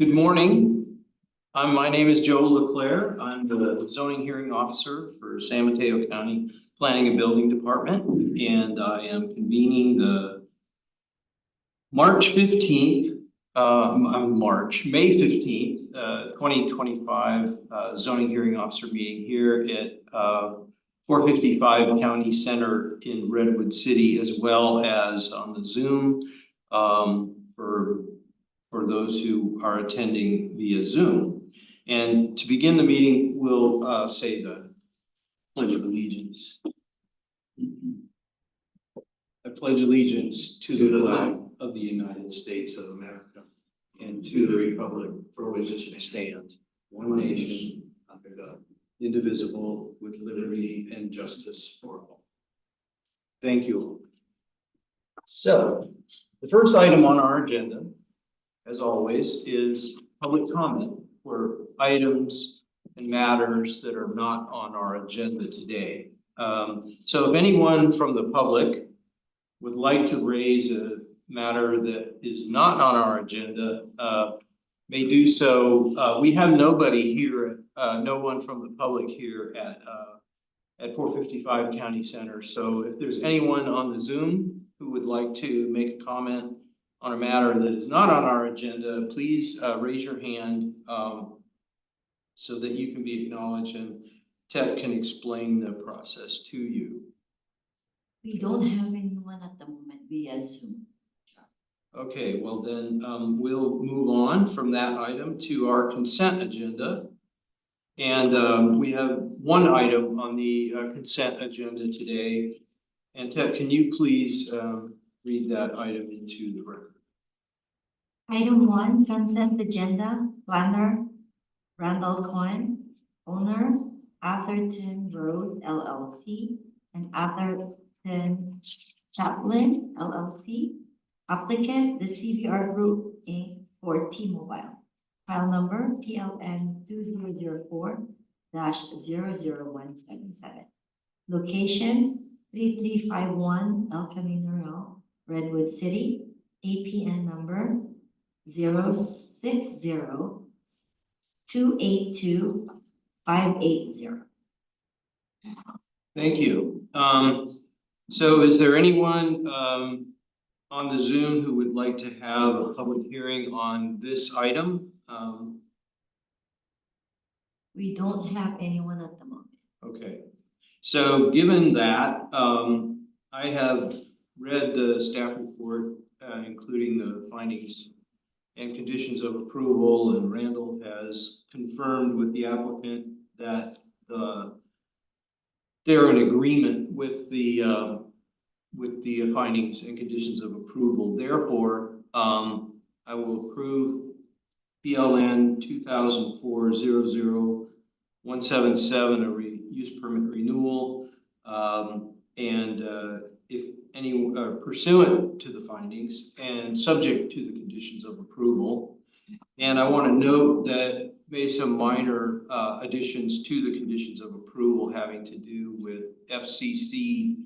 Good morning. My name is Joe Leclerc. I'm the zoning hearing officer for San Mateo County Planning and Building Department, and I am convening the May 15th, 2025 zoning hearing officer meeting here at 455 County Center in Redwood City, as well as on the Zoom for those who are attending via Zoom. And to begin the meeting, we'll say the Pledge of Allegiance. I pledge allegiance to the flag of the United States of America and to the republic for which it stands, one nation, under God, indivisible, with liberty and justice for all. Thank you. So, the first item on our agenda, as always, is public comment for items and matters that are not on our agenda today. So if anyone from the public would like to raise a matter that is not on our agenda, may do so. We have nobody here, no one from the public here at 455 County Center. So if there's anyone on the Zoom who would like to make a comment on a matter that is not on our agenda, please raise your hand so that you can be acknowledged and Ted can explain the process to you. We don't have anyone at the moment via Zoom. Okay, well then we'll move on from that item to our consent agenda. And we have one item on the consent agenda today. And Ted, can you please read that item into the record? Item 1, consent agenda, planner, Randall Cohen, owner, Atherton Rose LLC, and Atherton Chaplin LLC. Applicant, the CVR Group Inc. for T-Mobile. File number PLN 2004-00177. Location 3351 El Camino Real, Redwood City. APN number 060-282-580. Thank you. So is there anyone on the Zoom who would like to have a public hearing on this item? We don't have anyone at the moment. Okay. So given that, I have read the staff report, including the findings and conditions of approval, and Randall has confirmed with the applicant that they're in agreement with the findings and conditions of approval. Therefore, I will approve PLN 2004-00177, a use permit renewal, and if any pursuant to the findings and subject to the conditions of approval. And I want to note that made some minor additions to the conditions of approval having to do with FCC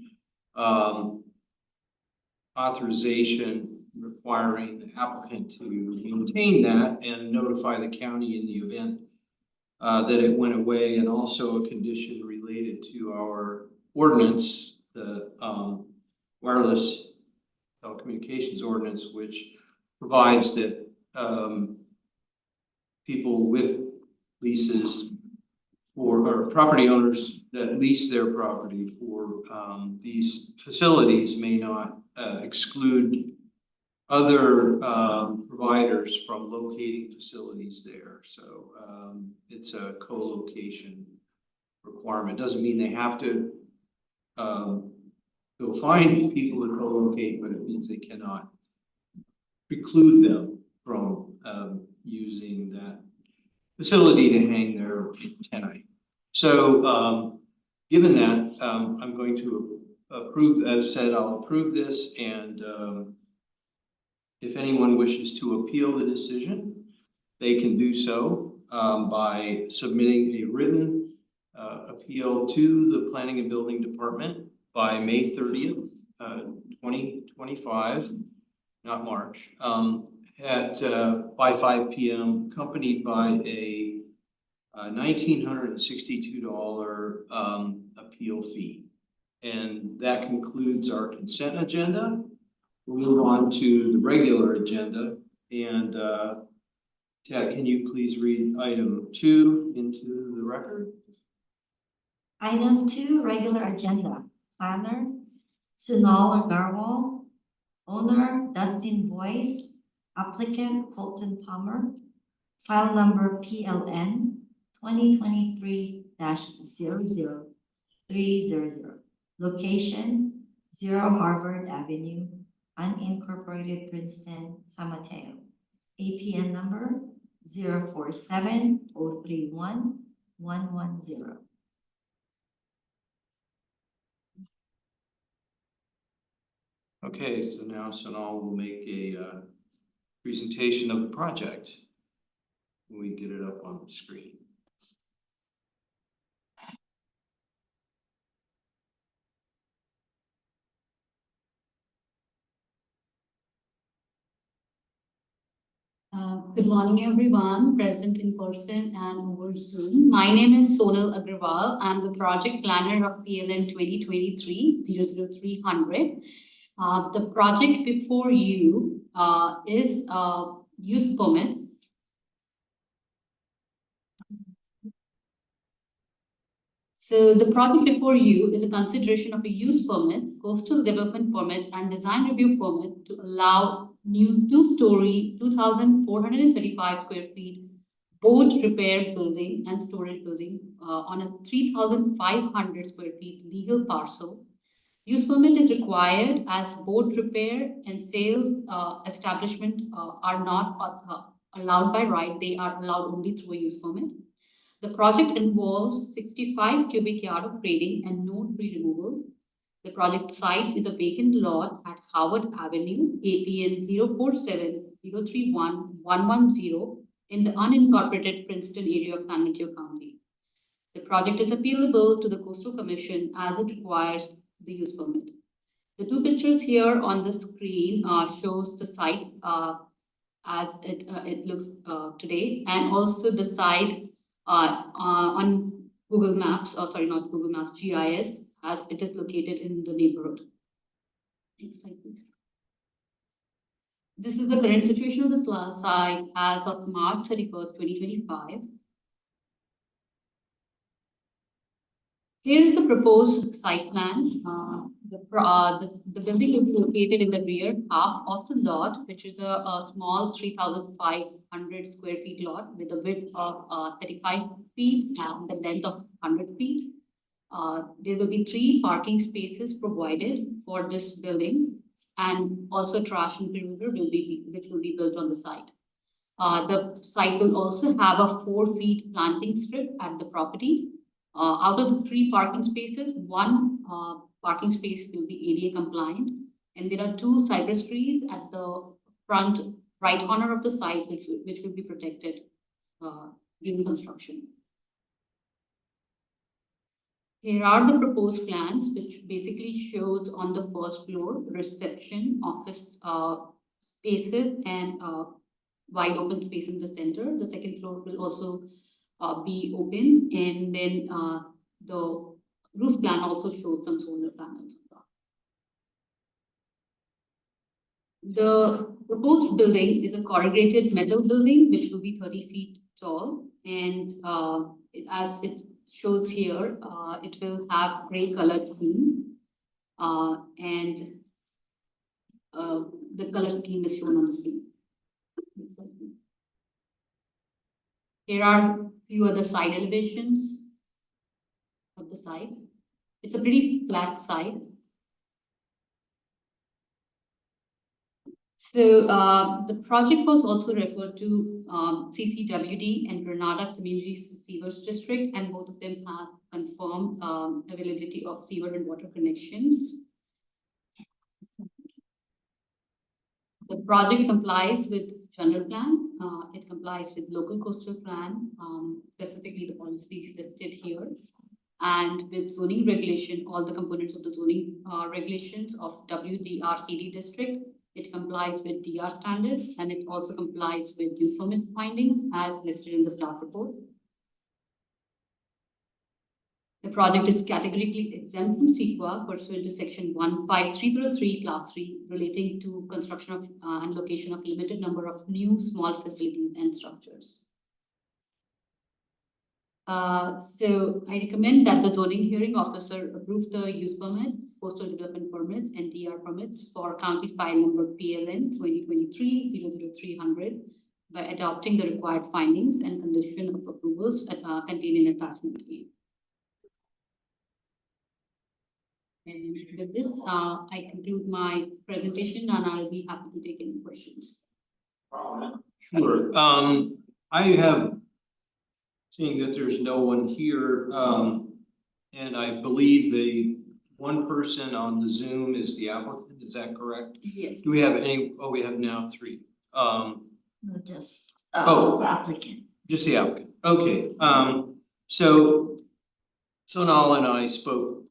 authorization requiring the applicant to maintain that and notify the county in the event that it went away, and also a condition related to our ordinance, the wireless telecommunications ordinance, which provides that people with leases or property owners that lease their property for these facilities may not exclude other providers from locating facilities there. So it's a co-location requirement. Doesn't mean they have to go find people to co-locate, but it means they cannot preclude them from using that facility to hang their antennae. So given that, I'm going to approve, as said, I'll approve this, and if anyone wishes to appeal the decision, they can do so by submitting a written appeal to the Planning and Building Department by May 30th, 2025, not March. by 5 p.m., accompanied by a $1,962 appeal fee. And that concludes our consent agenda. We'll move on to the regular agenda. And Ted, can you please read item 2 into the record? Item 2, regular agenda. Planner, Sunal Agarwal. Owner, Dustin Boyce. Applicant, Colton Palmer. File number PLN 2023-00300. Location, 0 Harvard Avenue, unincorporated Princeton, San Mateo. APN number 047-031-110. Okay, so now Sonal will make a presentation of the project when we get it up on the screen. Good morning, everyone, present in person and over Zoom. My name is Sonal Agrawal. I'm the project planner of PLN 2023-00300. The project before you is a use permit. So the project before you is a consideration of a use permit, coastal development permit, and design review permit to allow new two-story, 2,435 square feet boat repair building and storage building on a 3,500 square feet legal parcel. Use permit is required as boat repair and sales establishment are not allowed by right. They are allowed only through a use permit. The project involves 65 cubic yard of grading and no tree removal. The project site is a vacant lot at Howard Avenue, APN 047-031-110 in the unincorporated Princeton area of San Mateo County. The project is appealable to the Coastal Commission as it requires the use permit. The two pictures here on the screen shows the site as it looks today, and also the site on Google Maps, or sorry, not Google Maps, GIS, as it is located in the neighborhood. Next slide, please. This is the current situation of the site as of March 31st, 2025. Here is the proposed site plan. The building is located in the rear half of the lot, which is a small 3,500 square feet lot with a width of 35 feet and the length of 100 feet. There will be 3 parking spaces provided for this building, and also trash enclosure which will be built on the site. The site will also have a 4 feet planting strip at the property. Out of the 3 parking spaces, 1 parking space will be ADA compliant, and there are 2 cypress trees at the front right corner of the site which will be protected during construction. Here are the proposed plans, which basically shows on the first floor reception, office spaces, and wide open space in the center. The second floor will also be open, and then the roof plan also shows some solar panels. The proposed building is a corrugated metal building which will be 30 feet tall, and as it shows here, it will have gray colored theme, and the color scheme is shown on the screen. Here are a few other side elevations of the site. It's a pretty flat site. So the project was also referred to CCWD and Granada Community Sewers District, and both of them have confirmed availability of sewer and water connections. The project complies with general plan. It complies with local coastal plan, specifically the policies listed here, and with zoning regulation, all the components of the zoning regulations of WDRCD district, It complies with DR standards and it also complies with use permit findings as listed in the staff report. The project is categorically exempt from CEQA pursuant to section 15303 class 3 relating to construction of and location of limited number of new small facilities and structures. So I recommend that the zoning hearing officer approve the use permit, coastal development permit, and DR permits for county file number PLN 2023-00300 by adopting the required findings and condition of approvals contained in attachment A. And with this, I conclude my presentation and I'll be happy to take any questions. Sure. I have, seeing that there's no one here, and I believe the one person on the Zoom is the applicant, is that correct? Yes. Do we have any, oh, we have now 3. No, just Oh. the applicant. Just the applicant, okay. So Sonal and I spoke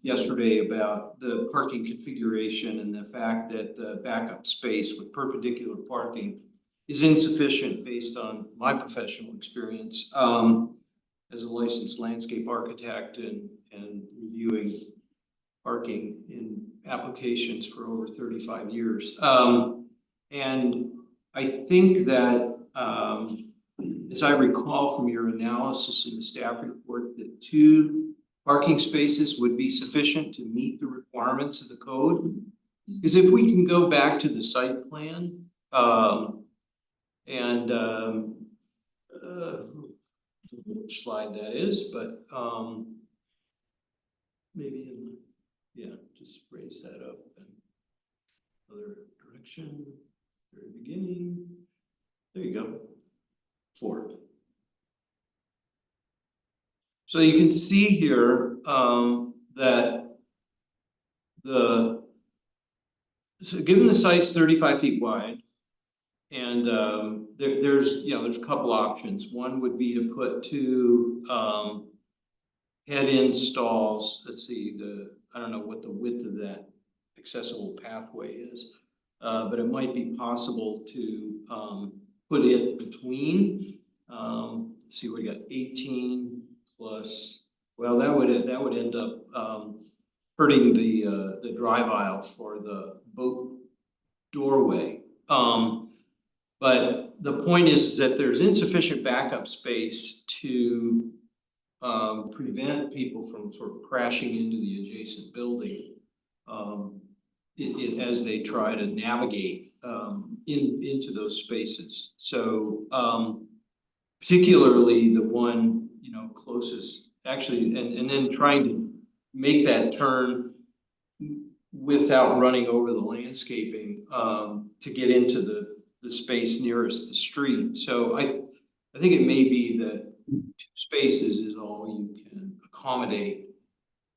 yesterday about the parking configuration and the fact that the backup space with perpendicular parking is insufficient based on my professional experience as a licensed landscape architect and reviewing parking in applications for over 35 years. And I think that as I recall from your analysis in the staff report, that 2 parking spaces would be sufficient to meet the requirements of the code. Because if we can go back to the site plan, which slide that is, but maybe just raise that up and other direction, very beginning. There you go. 4. So you can see here that so given the site's 35 feet wide, and there's a couple options. One would be to put 2 head-in stalls. Let's see, I don't know what the width of that accessible pathway is, but it might be possible to put it between. Let's see, we got 18 plus. Well, that would end up hurting the drive aisle for the boat doorway. But the point is that there's insufficient backup space to prevent people from sort of crashing into the adjacent building as they try to navigate into those spaces. So particularly the one closest, actually, and then trying to make that turn without running over the landscaping to get into the space nearest the street. So I think it may be that 2 spaces is all you can accommodate,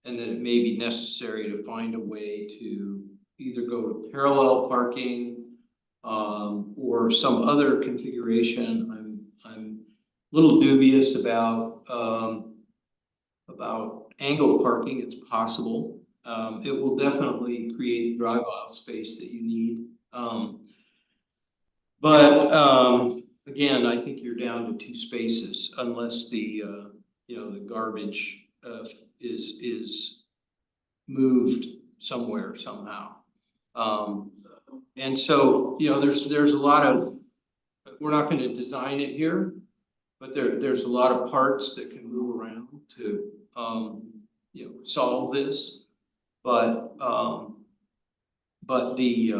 and that it may be necessary to find a way to either go to parallel parking or some other configuration. I'm a little dubious about angle parking. It's possible. It will definitely create drive aisle space that you need. But again, I think you're down to 2 spaces unless the the garbage is moved somewhere somehow. And so there's a lot of, we're not going to design it here, but there's a lot of parts that can move around to solve this. But the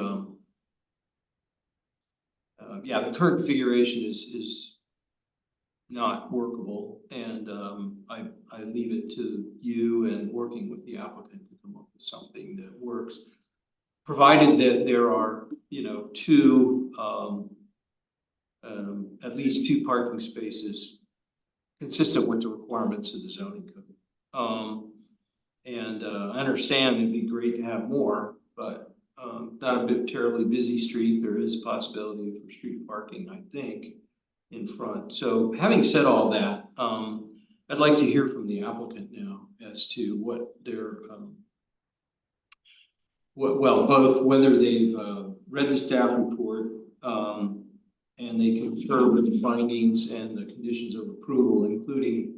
current configuration is not workable, and I leave it to you and working with the applicant to come up with something that works, provided that there are 2 at least 2 parking spaces consistent with the requirements of the zoning code. And I understand it'd be great to have more, but not a terribly busy street. There is a possibility for street parking, I think, in front. So having said all that, I'd like to hear from the applicant now as to what their, both whether they've read the staff report, and they concur with the findings and the conditions of approval, including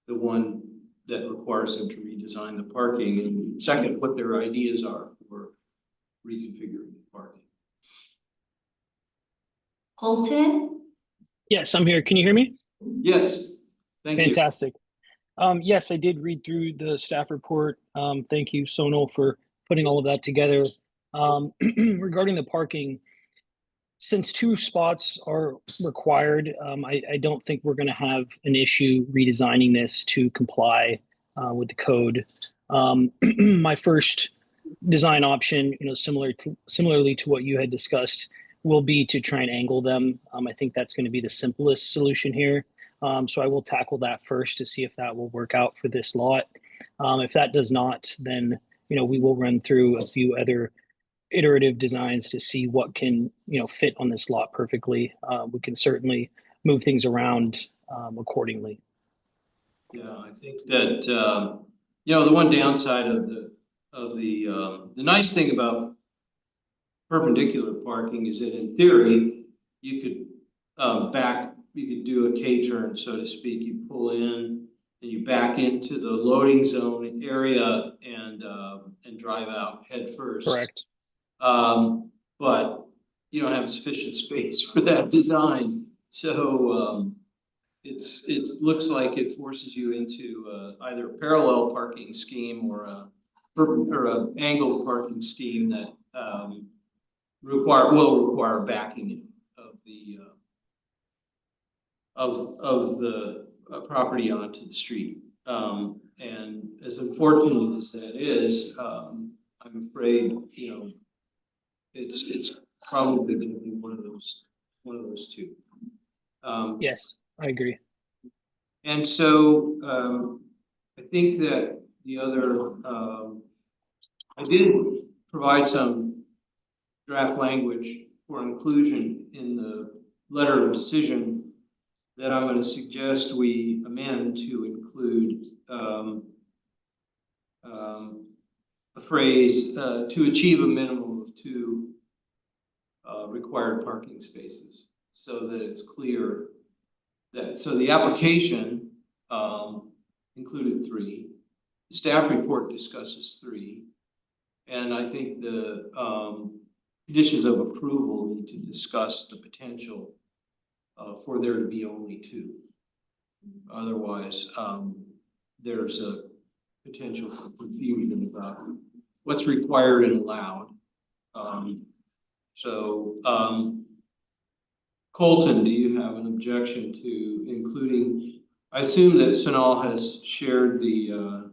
the one that requires them to redesign the parking, and second, what their ideas are for reconfiguring the parking. Colton? Yes, I'm here. Can you hear me? Yes, thank you. Fantastic. Yes, I did read through the staff report. Thank you, Sonal, for putting all of that together. Regarding the parking, since 2 spots are required, I don't think we're going to have an issue redesigning this to comply with the code. My first design option, similarly to what you had discussed, will be to try and angle them. I think that's going to be the simplest solution here. So I will tackle that first to see if that will work out for this lot. If that does not, then we will run through a few other iterative designs to see what can fit on this lot perfectly. We can certainly move things around accordingly. Yeah, I think that the one downside of the nice thing about perpendicular parking is that in theory you could you could do a K-turn, so to speak. You pull in and you back into the loading zone area and drive out head first. Correct. But you don't have sufficient space for that design. So it looks like it forces you into either a parallel parking scheme or a angled parking scheme that will require backing of the property onto the street. And as unfortunate as that is, I'm afraid it's probably going to be one of those two. Yes, I agree. And so I think that the other I did provide some draft language for inclusion in the letter of decision that I'm going to suggest we amend to include a phrase to achieve a minimum of 2 required parking spaces, so that it's clear that, so the application included 3. The staff report discusses 3. And I think the conditions of approval need to discuss the potential for there to be only 2. Otherwise, there's a potential for confusion about what's required and allowed. Colton, do you have an objection to including? I assume that Sonal has shared the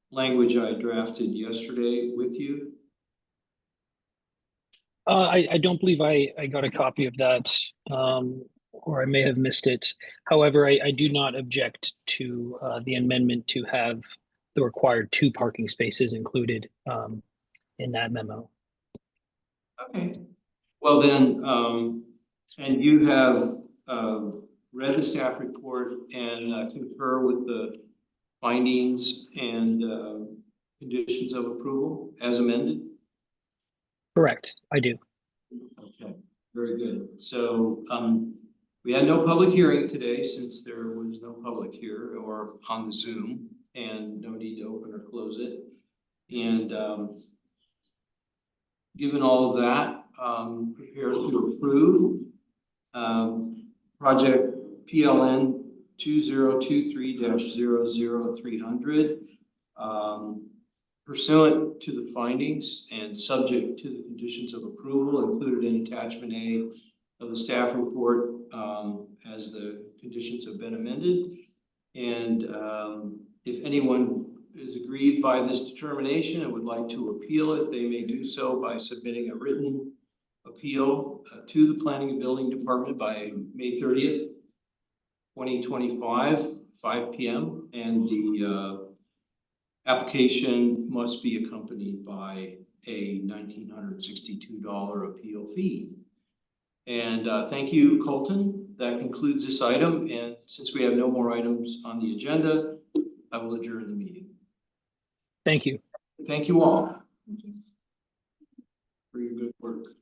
language I drafted yesterday with you. I don't believe I got a copy of that, or I may have missed it. However, I do not object to the amendment to have the required 2 parking spaces included in that memo. Okay. Well then, and you have read the staff report and concur with the findings and conditions of approval as amended? Correct, I do. Okay, very good. So we had no public hearing today since there was no public here or on the Zoom, and no need to open or close it. And given all of that, prepared to approve project PLN 2023-00300 pursuant to the findings and subject to the conditions of approval included in attachment A of the staff report as the conditions have been amended. And if anyone is aggrieved by this determination and would like to appeal it, they may do so by submitting a written appeal to the Planning and Building Department by May 30th, 2025, 5 p.m. And the application must be accompanied by a $1,962 appeal fee. And thank you, Colton. That concludes this item. And since we have no more items on the agenda, I will adjourn the meeting. Thank you. Thank you all. Thank you. work